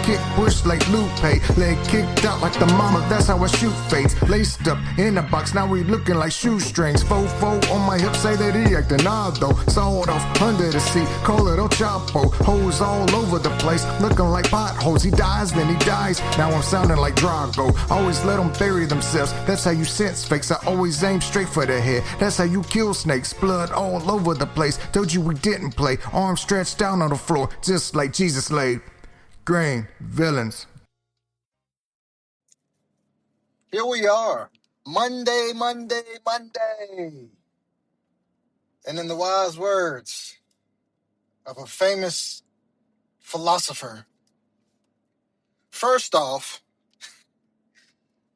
kick push like Lupe. Leg kicked out like the mama, that's how I shoot fades. Laced up in the box, now we looking like shoestrings. Fofo on my hip, say that he acting odd though. Sawed off under the seat, call it El Chapo. Hoes all over the place, looking like potholes. He dies, then he dies, now I'm sounding like Drago. Always let them bury themselves, that's how you sense fakes. I always aim straight for the head, that's how you kill snakes. Blood all over the place, told you we didn't play. Arms stretched down on the floor, just like Jesus laid. Green villains. Here we are, Monday. And in the wise words of a famous philosopher, first off,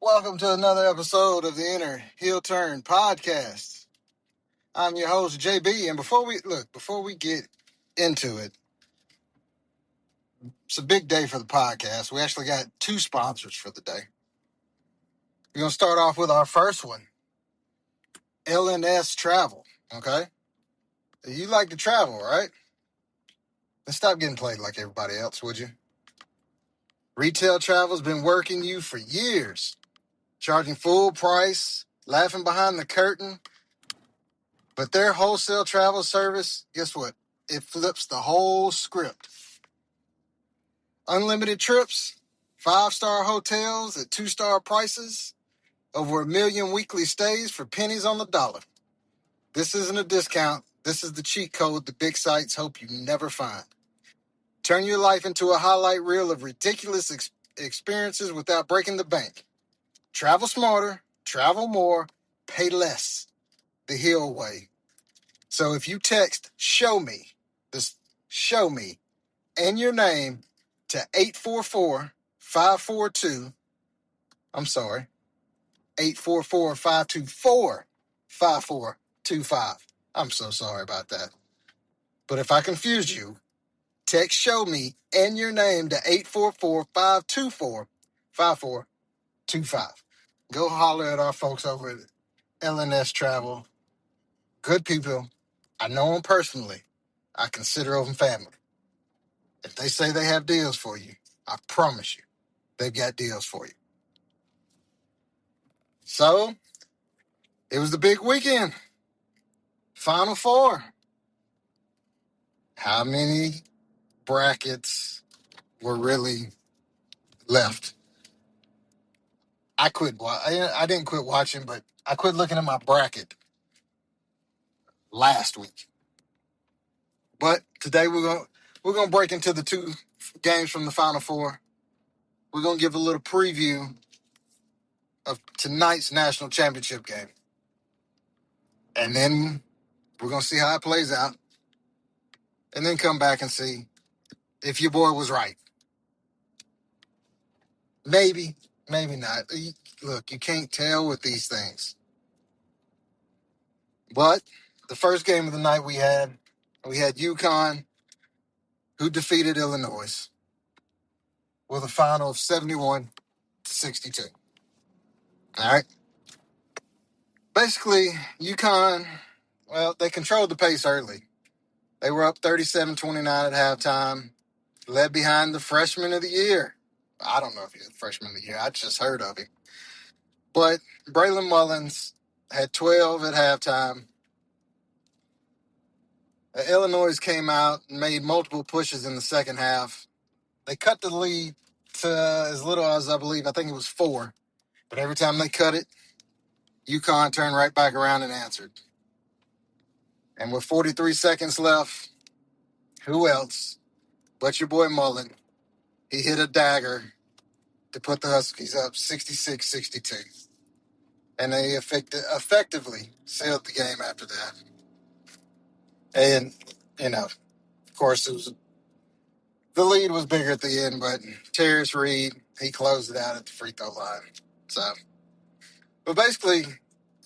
welcome to another episode of the Inner Heel Turn podcast. I'm your host, JB, and before we get into it, it's a big day for the podcast. We actually got 2 sponsors for the day. We're going to start off with our first one, LNS Travel, okay? You like to travel, right? Then stop getting played like everybody else, would you? Retail travel's been working you for years, charging full price, laughing behind the curtain. But their wholesale travel service, guess what? It flips the whole script. Unlimited trips, 5-star hotels at 2-star prices, over 1 million weekly stays for pennies on the dollar. This isn't a discount. This is the cheat code the big sites hope you never find. Turn your life into a highlight reel of ridiculous experiences without breaking the bank. Travel smarter, travel more, pay less. The Hill way. So if you text "show me," this "show me," and your name to 844-542. I'm sorry, 844-524-5425. I'm so sorry about that. But if I confused you, text "show me" and your name to 844-524-5425. Go holler at our folks over at LNS Travel. Good people. I know them personally. I consider them family. If they say they have deals for you, I promise you, they've got deals for you. So, it was the big weekend. Final Four. How many brackets were really left? I didn't quit watching, but I quit looking at my bracket last week. But today we're gonna break into the 2 games from the Final Four. We're gonna give a little preview of tonight's national championship game, and then we're gonna see how it plays out, and then come back and see if your boy was right. Maybe, maybe not. Look, you can't tell with these things. But the first game of the night we had UConn, who defeated Illinois with a final of 71-62. All right. Basically, UConn, well, they controlled the pace early. They were up 37-29 at halftime, led behind the freshman of the year. I don't know if he's the freshman of the year. I just heard of him. But Braylon Mullins had 12 at halftime. Illinois came out and made multiple pushes in the second half. They cut the lead to as little as, I think it was 4. But every time they cut it, UConn turned right back around and answered. And with 43 seconds left, who else but your boy Mullen? He hit a dagger to put the Huskies up 66-62. And they effectively sealed the game after that. And, of course, the lead was bigger at the end, but Terrence Reed, he closed it out at the free throw line. But basically,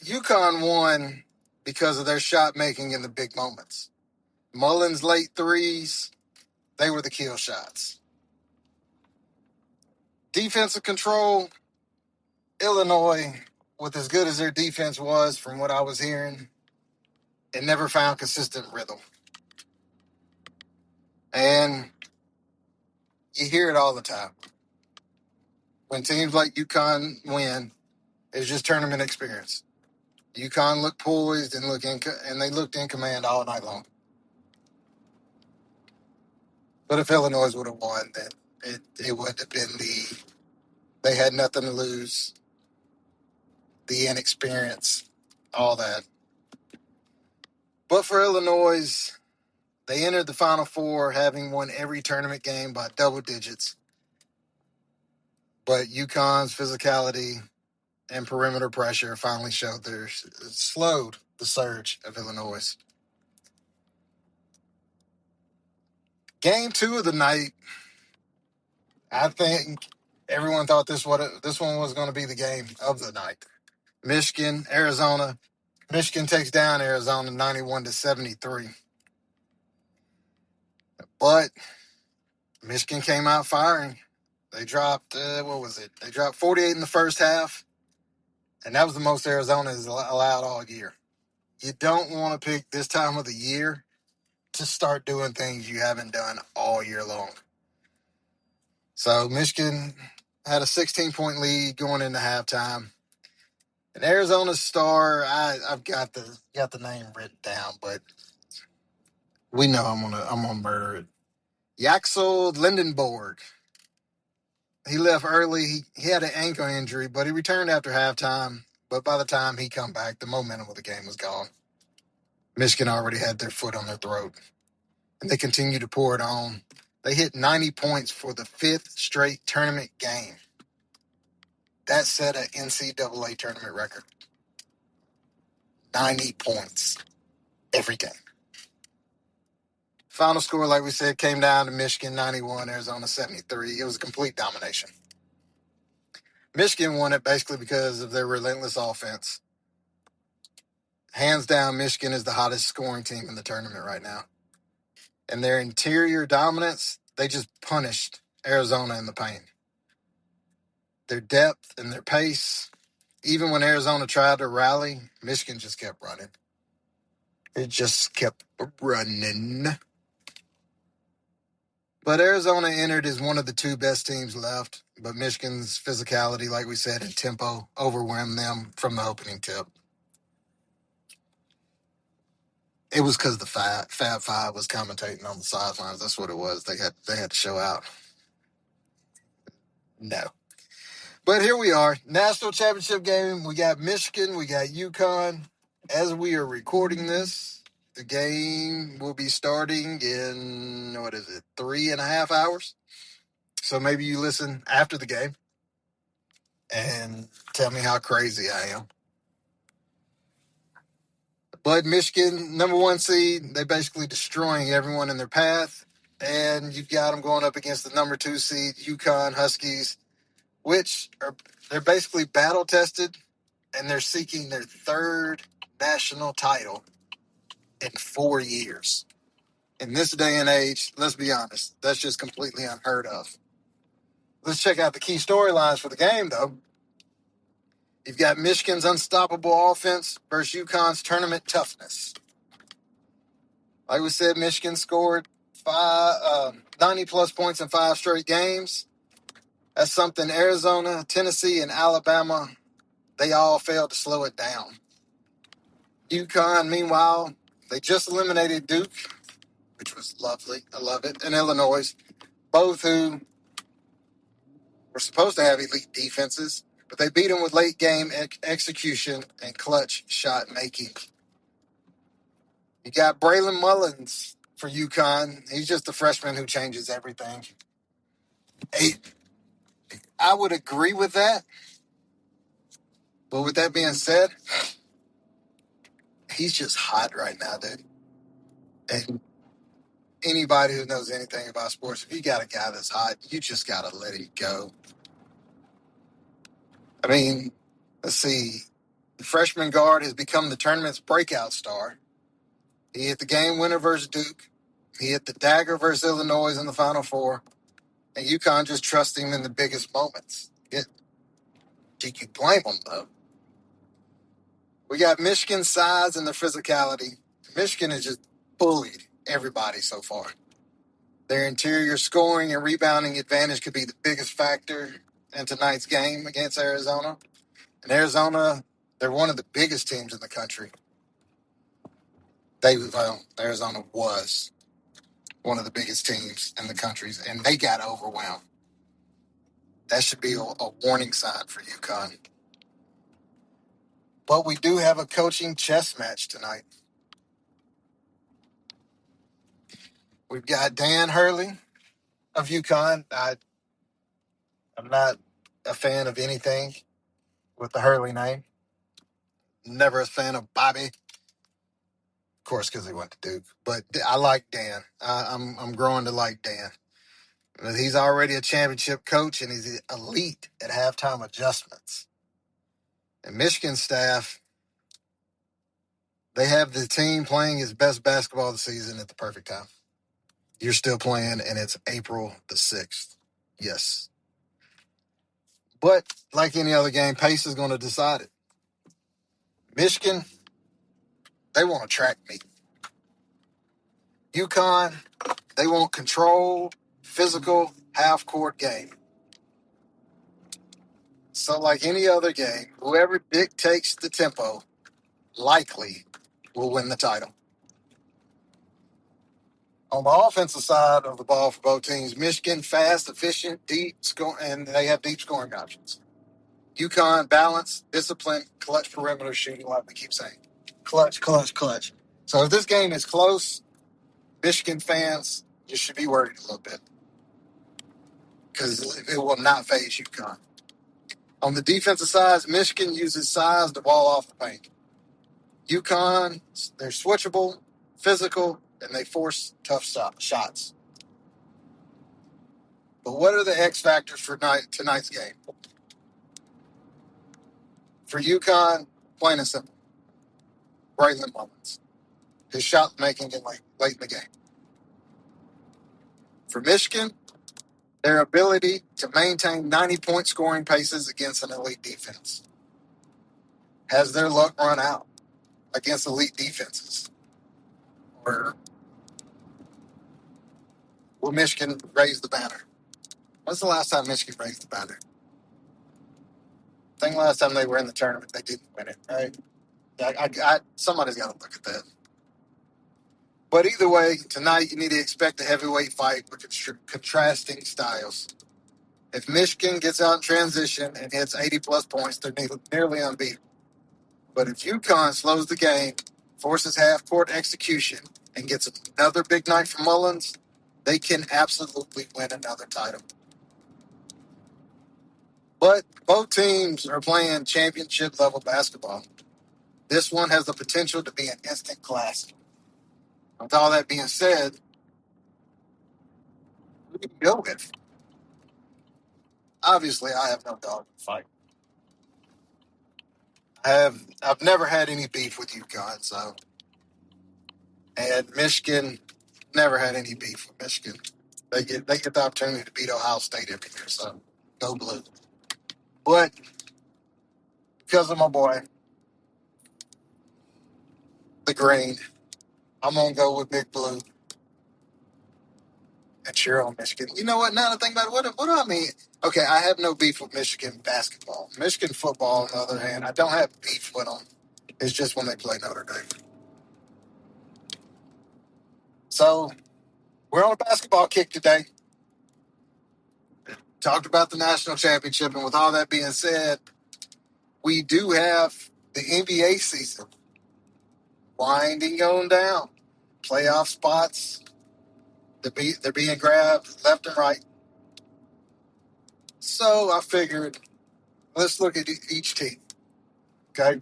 UConn won because of their shot making in the big moments. Mullins' late threes, they were the kill shots. Defensive control, Illinois, with as good as their defense was, from what I was hearing, it never found consistent rhythm. And You hear it all the time. When teams like UConn win, it's just tournament experience. UConn looked poised and and they looked in command all night long. But if Illinois would have won, then it would have been they had nothing to lose, the inexperience, all that. But for Illinois, they entered the Final Four having won every tournament game by double digits. But UConn's physicality and perimeter pressure finally slowed the surge of Illinois. Game 2 of the night, I think everyone thought this one was going to be the game of the night. Michigan, Arizona. Michigan takes down Arizona 91-73. But Michigan came out firing. They dropped, what was it? They dropped 48 in the first half, and that was the most Arizona has allowed all year. You don't want to pick this time of the year to start doing things you haven't done all year long. So Michigan had a 16-point lead going into halftime. And Arizona's star, I've got the name written down, but we know I'm gonna murder it. Yaxel Lindenborg. He left early. He had an ankle injury, but he returned after halftime. But by the time he come back, the momentum of the game was gone. Michigan already had their foot on their throat, and they continued to pour it on. They hit 90 points for the 5th straight tournament game. That set an NCAA tournament record. 90 points every game. Final score, like we said, came down to Michigan 91, Arizona 73. It was a complete domination. Michigan won it basically because of their relentless offense. Hands down, Michigan is the hottest scoring team in the tournament right now. And their interior dominance, they just punished Arizona in the paint. Their depth and their pace, even when Arizona tried to rally, Michigan just kept running. It just kept running. But Arizona entered as one of the 2 best teams left. But Michigan's physicality, like we said, and tempo overwhelmed them from the opening tip. It was because the Fab Five was commentating on the sidelines. That's what it was. They had to show out. No. But here we are. National championship game. We got Michigan. We got UConn. As we are recording this, the game will be starting in, 3.5 hours? So maybe you listen after the game and tell me how crazy I am. But Michigan, number 1 seed, they basically destroying everyone in their path. And you've got them going up against the number 2 seed, UConn Huskies, which they're basically battle tested, and they're seeking their 3rd national title in 4 years. In this day and age, let's be honest, that's just completely unheard of. Let's check out the key storylines for the game, though. You've got Michigan's unstoppable offense versus UConn's tournament toughness. Like we said, Michigan scored 90-plus points in 5 straight games. That's something Arizona, Tennessee, and Alabama, they all failed to slow it down. UConn, meanwhile, they just eliminated Duke, which was lovely. I love it. And Illinois, both who were supposed to have elite defenses, but they beat them with late game execution and clutch shot making. You got Braylon Mullins for UConn. He's just a freshman who changes everything. I would agree with that. But with that being said, he's just hot right now, dude. And anybody who knows anything about sports, if you got a guy that's hot, you just got to let it go. I mean, let's see. The freshman guard has become the tournament's breakout star. He hit the game winner versus Duke. He hit the dagger versus Illinois in the Final Four. And UConn just trusts him in the biggest moments. Do you blame him, though? We got Michigan's size and their physicality. Michigan has just bullied everybody so far. Their interior scoring and rebounding advantage could be the biggest factor in tonight's game against Arizona. And Arizona, they're one of the biggest teams in the country. Arizona was one of the biggest teams in the country, and they got overwhelmed. That should be a warning sign for UConn. But we do have a coaching chess match tonight. We've got Dan Hurley of UConn. I'm not a fan of anything with the Hurley name. Never a fan of Bobby, of course, because he went to Duke. But I like Dan. I'm growing to like Dan. He's already a championship coach, and he's elite at halftime adjustments. And Michigan staff, they have the team playing its best basketball of the season at the perfect time. You're still playing, and it's April the 6th. Yes. But like any other game, pace is going to decide it. Michigan, they want to track meet. UConn, they want control, physical, half-court game. So like any other game, whoever dictates the tempo likely will win the title. On the offensive side of the ball for both teams, Michigan fast, efficient, deep score, and they have deep scoring options. UConn balance, discipline, clutch perimeter shooting, like we keep saying. Clutch, clutch, clutch. So if this game is close, Michigan fans, you should be worried a little bit because it will not phase UConn. On the defensive side, Michigan uses size to wall off the paint. UConn, they're switchable, physical, and they force tough shots. But what are the X factors for tonight's game? For UConn, plain and simple, Braylon Mullins. His shot making in late in the game. For Michigan, their ability to maintain 90-point scoring paces against an elite defense. Has their luck run out against elite defenses? Or will Michigan raise the banner? When's the last time Michigan raised the banner? I think last time they were in the tournament, they didn't win it, right? Somebody's got to look at that. But either way, tonight you need to expect a heavyweight fight with contrasting styles. If Michigan gets out in transition and hits 80-plus points, they're nearly unbeatable. But if UConn slows the game, forces half-court execution, and gets another big night from Mullins, they can absolutely win another title. But both teams are playing championship-level basketball. This one has the potential to be an instant classic. With all that being said, who do you go with? Obviously, I have no dog in the fight. I've never had any beef with UConn, and Michigan never had any beef with Michigan. They get the opportunity to beat Ohio State every year, so go blue. But because of my boy, the green, I'm gonna go with Big Blue and cheer on Michigan. You know what? Now that I think about it, what do I mean? Okay, I have no beef with Michigan basketball. Michigan football, on the other hand, I don't have beef with them. It's just when they play Notre Dame. So we're on a basketball kick today. Talked about the national championship, and with all that being said, we do have the NBA season winding on down. Playoff spots, they're being grabbed left and right. So I figured, let's look at each team, okay?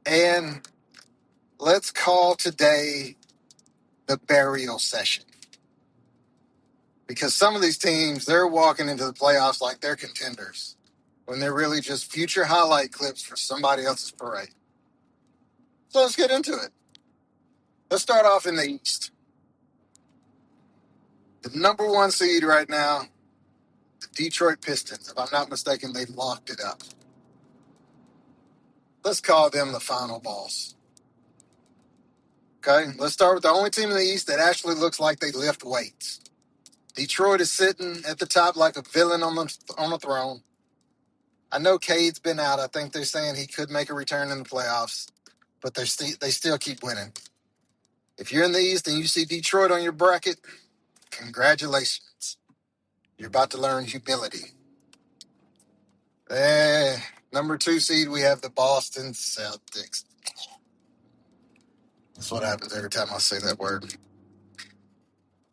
And let's call today the burial session. Because some of these teams, they're walking into the playoffs like they're contenders when they're really just future highlight clips for somebody else's parade. So let's get into it. Let's start off in the East. The number one seed right now, the Detroit Pistons. If I'm not mistaken, they've locked it up. Let's call them the final boss. Okay, let's start with the only team in the East that actually looks like they lift weights. Detroit is sitting at the top like a villain on the throne. I know Cade's been out. I think they're saying he could make a return in the playoffs, but they still keep winning. If you're in the East and you see Detroit on your bracket, congratulations. You're about to learn humility. Eh, number 2 seed, we have the Boston Celtics. That's what happens every time I say that word.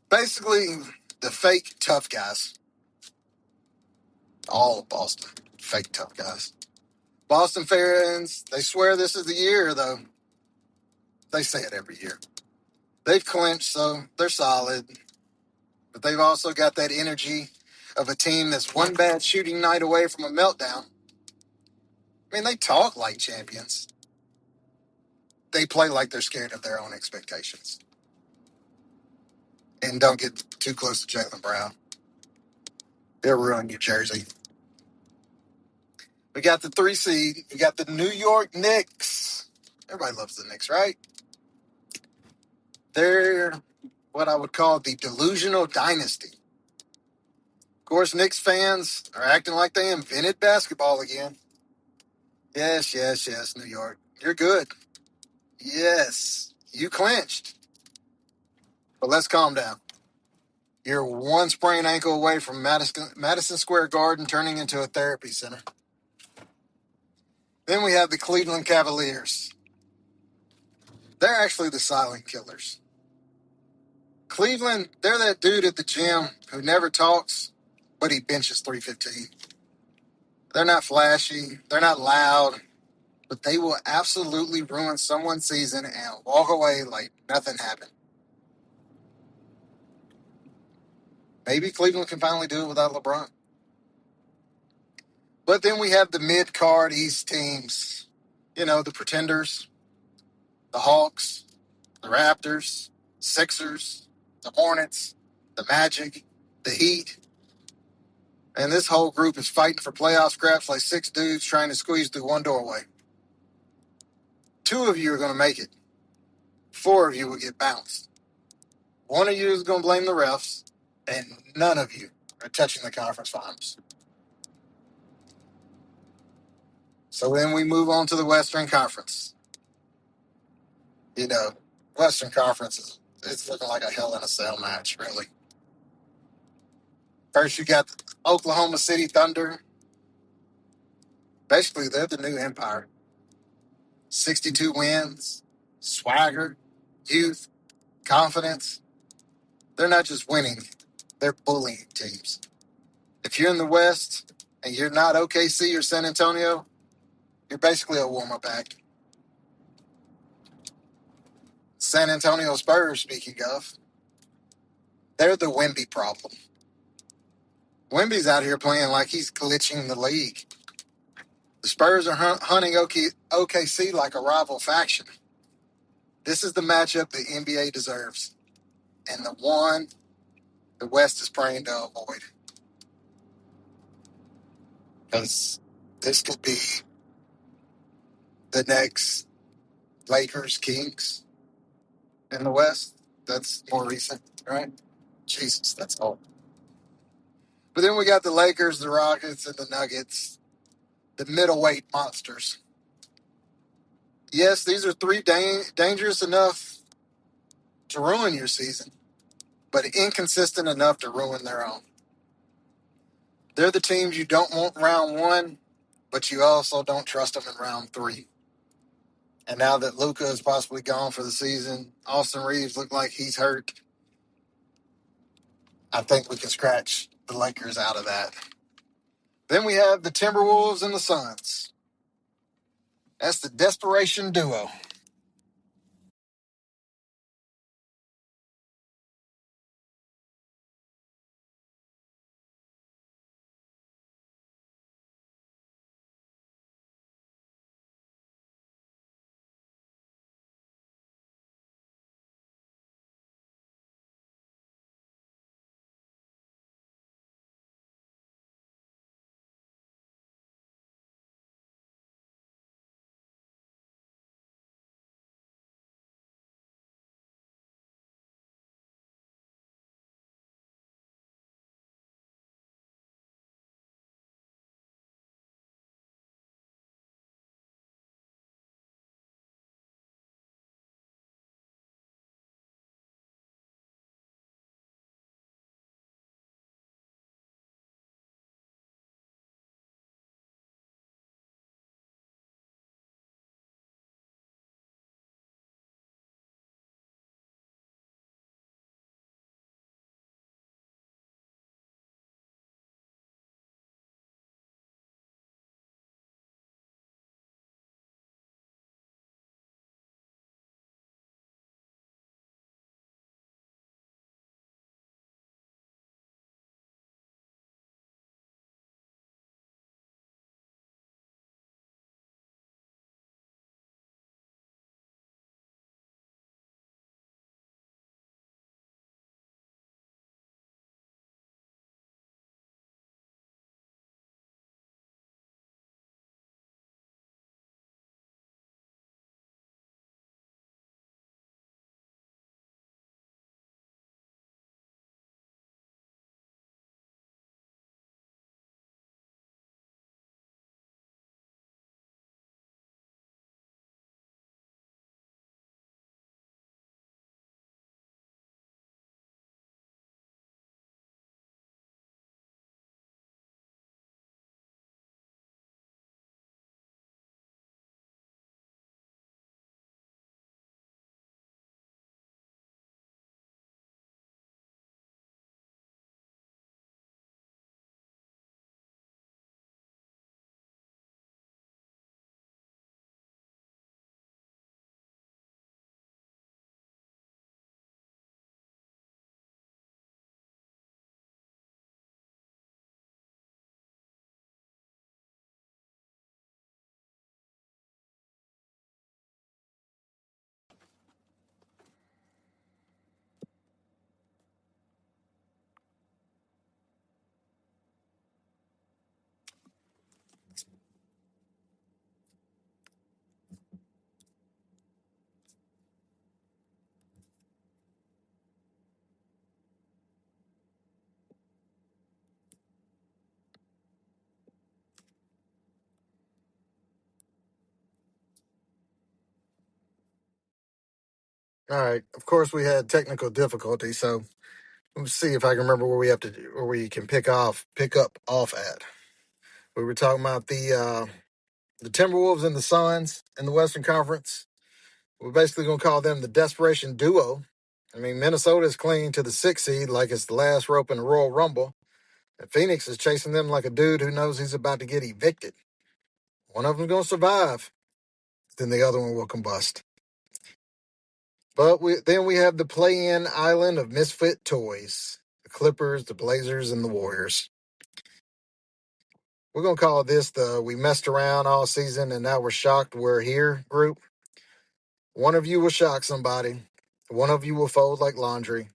Basically, the fake tough guys. All of Boston. Fake tough guys. Boston fans, they swear this is the year, though. They say it every year. They've clinched, so they're solid. But they've also got that energy of a team that's one bad shooting night away from a meltdown. I mean, they talk like champions. They play like they're scared of their own expectations. And don't get too close to Jaylen Brown. They'll ruin your jersey. We got the 3 seed. We got the New York Knicks. Everybody loves the Knicks, right? They're what I would call the delusional dynasty. Of course, Knicks fans are acting like they invented basketball again. Yes, New York. You're good. Yes, you clinched. But let's calm down. You're one sprained ankle away from Madison Square Garden turning into a therapy center. Then we have the Cleveland Cavaliers. They're actually the silent killers. Cleveland, they're that dude at the gym who never talks, but he benches 315. They're not flashy, they're not loud, but they will absolutely ruin someone's season and walk away like nothing happened. Maybe Cleveland can finally do it without LeBron. But then we have the mid-card East teams. You know, the Pretenders, the Hawks, the Raptors, Sixers, the Hornets, the Magic, the Heat. And this whole group is fighting for playoff scraps like 6 dudes trying to squeeze through one doorway. 2 of you are going to make it. 4 of you will get bounced. 1 of you is going to blame the refs, and none of you are touching the conference finals. So then we move on to the Western Conference. You know, Western Conference it's looking like a Hell in a Cell match, really. First, you got the Oklahoma City Thunder. Basically, they're the new empire. 62 wins, swagger, youth, confidence. They're not just winning, they're bullying teams. If you're in the West and you're not OKC or San Antonio, you're basically a warm-up act. San Antonio Spurs, speaking of, they're the Wemby problem. Wemby's out here playing like he's glitching the league. The Spurs are hunting OKC like a rival faction. This is the matchup the NBA deserves, and the one the West is praying to avoid. Because this could be the next Lakers Kings in the West. That's more recent, right? Jesus, that's old. But then we got the Lakers, the Rockets, and the Nuggets, the middleweight monsters. Yes, these are 3 dangerous enough to ruin your season, but inconsistent enough to ruin their own. They're the teams you don't want round 1, but you also don't trust them in round 3. And now that Luka is possibly gone for the season, Austin Reeves looked like he's hurt. I think we can scratch the Lakers out of that. Then we have the Timberwolves and the Suns. That's the desperation duo. All right. Of course, we had technical difficulties, so let's see if I can remember where we can pick up off at. We were talking about the Timberwolves and the Suns in the Western Conference. We're basically going to call them the desperation duo. I mean, Minnesota is clinging to the 6th seed like it's the last rope in the Royal Rumble, and Phoenix is chasing them like a dude who knows he's about to get evicted. One of them's going to survive, then the other one will combust. But then we have the play-in island of misfit toys: the Clippers, the Blazers, and the Warriors. We're going to call this the "we messed around all season and now we're shocked we're here" group. One of you will shock somebody. One of you will fold like laundry.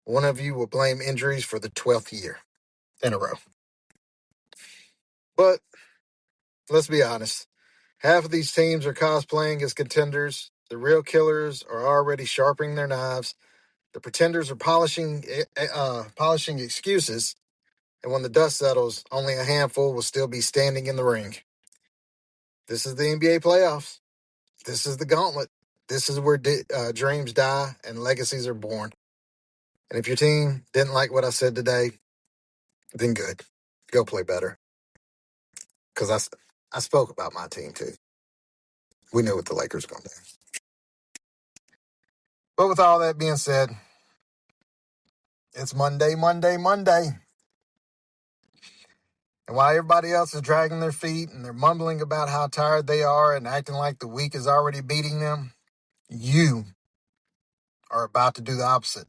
One of you will blame injuries for the 12th year in a row. But let's be honest. Half of these teams are cosplaying as contenders. The real killers are already sharpening their knives. The pretenders are polishing excuses. And when the dust settles, only a handful will still be standing in the ring. This is the NBA playoffs. This is the gauntlet. This is where dreams die and legacies are born. And if your team didn't like what I said today, then good. Go play better. Because I spoke about my team too. We knew what the Lakers were going to do. But with all that being said, it's Monday. And while everybody else is dragging their feet and they're mumbling about how tired they are and acting like the week is already beating them, you are about to do the opposite.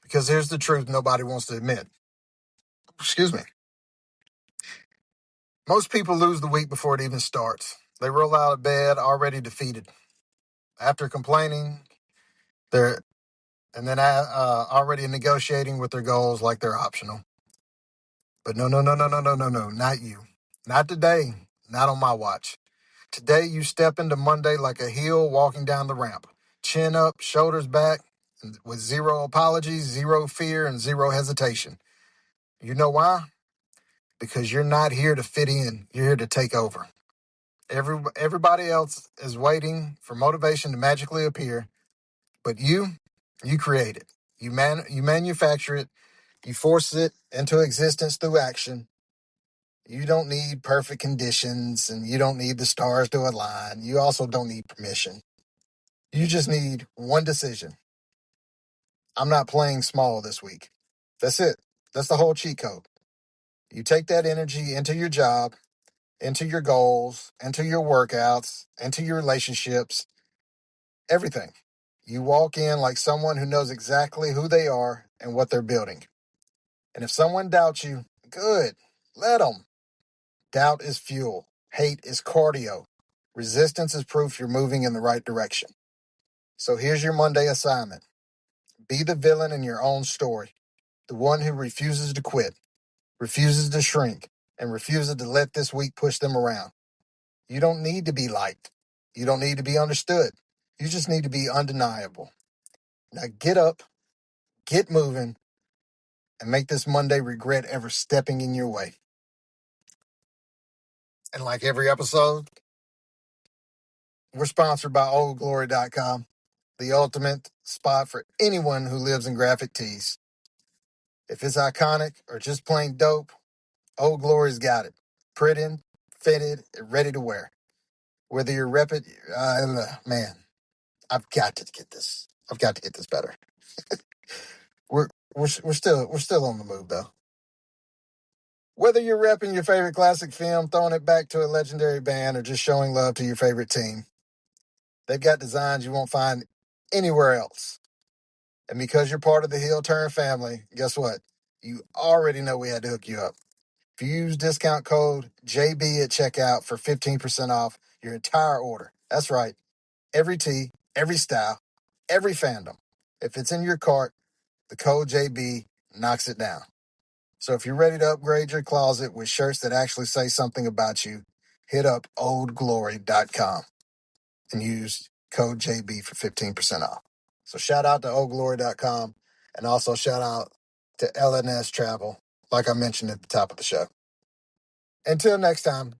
Because here's the truth nobody wants to admit. Excuse me. Most people lose the week before it even starts. They roll out of bed already defeated. After complaining, and then already negotiating with their goals like they're optional. But no, not you. Not today. Not on my watch. Today, you step into Monday like a heel walking down the ramp. Chin up, shoulders back, with zero apologies, zero fear, and zero hesitation. You know why? Because you're not here to fit in. You're here to take over. Everybody else is waiting for motivation to magically appear, but you create it. You manufacture it. You force it into existence through action. You don't need perfect conditions, and you don't need the stars to align. You also don't need permission. You just need one decision. I'm not playing small this week. That's it. That's the whole cheat code. You take that energy into your job, into your goals, into your workouts, into your relationships, everything. You walk in like someone who knows exactly who they are and what they're building. And if someone doubts you, good, let them. Doubt is fuel. Hate is cardio. Resistance is proof you're moving in the right direction. So here's your Monday assignment. Be the villain in your own story. The one who refuses to quit, refuses to shrink, and refuses to let this week push them around. You don't need to be liked. You don't need to be understood. You just need to be undeniable. Now get up, get moving, and make this Monday regret ever stepping in your way. And like every episode, we're sponsored by oldglory.com, the ultimate spot for anyone who lives in graphic tees. If it's iconic or just plain dope, Old Glory's got it. Printed, fitted, and ready to wear. Whether you're repping, man, I've got to get this. I've got to get this better. We're still on the move though. Whether you're repping your favorite classic film, throwing it back to a legendary band, or just showing love to your favorite team, they've got designs you won't find anywhere else. And because you're part of the Heel Turn family, guess what? You already know we had to hook you up. If you use discount code JB at checkout for 15% off your entire order. That's right. Every tee, every style, every fandom. If it's in your cart, the code JB knocks it down. So if you're ready to upgrade your closet with shirts that actually say something about you, hit up oldglory.com and use code JB for 15% off. So shout out to oldglory.com and also shout out to LNS Travel, like I mentioned at the top of the show. Until next time,